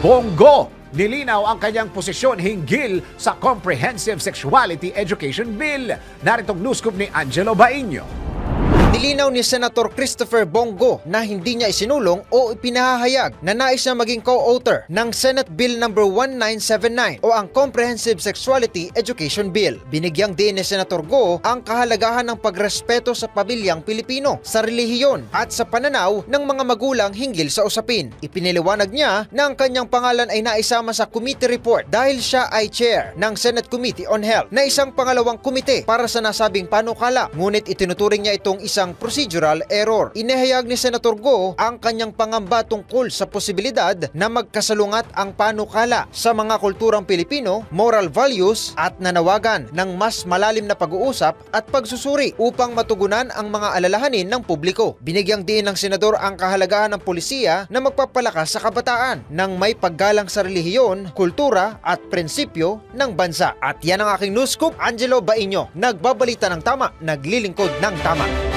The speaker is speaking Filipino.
Bongo nilinaw ang kanyang posisyon hinggil sa Comprehensive Sexuality Education Bill. Naritong news scoop ni Angelo Bainio. Nilinaw ni Senator Christopher Bongo na hindi niya isinulong o ipinahahayag na nais niya maging co-author ng Senate Bill No. 1979 o ang Comprehensive Sexuality Education Bill. Binigyang din ni Senator Go ang kahalagahan ng pagrespeto sa pamilyang Pilipino, sa relihiyon at sa pananaw ng mga magulang hinggil sa usapin. Ipiniliwanag niya na ang kanyang pangalan ay naisama sa committee report dahil siya ay chair ng Senate Committee on Health na isang pangalawang komite para sa nasabing panukala. Ngunit itinuturing niya itong isang procedural error. Inihayag ni Senator Go ang kanyang pangamba tungkol sa posibilidad na magkasalungat ang panukala sa mga kulturang Pilipino, moral values at nanawagan ng mas malalim na pag-uusap at pagsusuri upang matugunan ang mga alalahanin ng publiko. Binigyang din ng senador ang kahalagahan ng polisiya na magpapalakas sa kabataan ng may paggalang sa relihiyon, kultura at prinsipyo ng bansa. At yan ang aking news scoop. Angelo Bainio, nagbabalita ng tama, naglilingkod ng tama.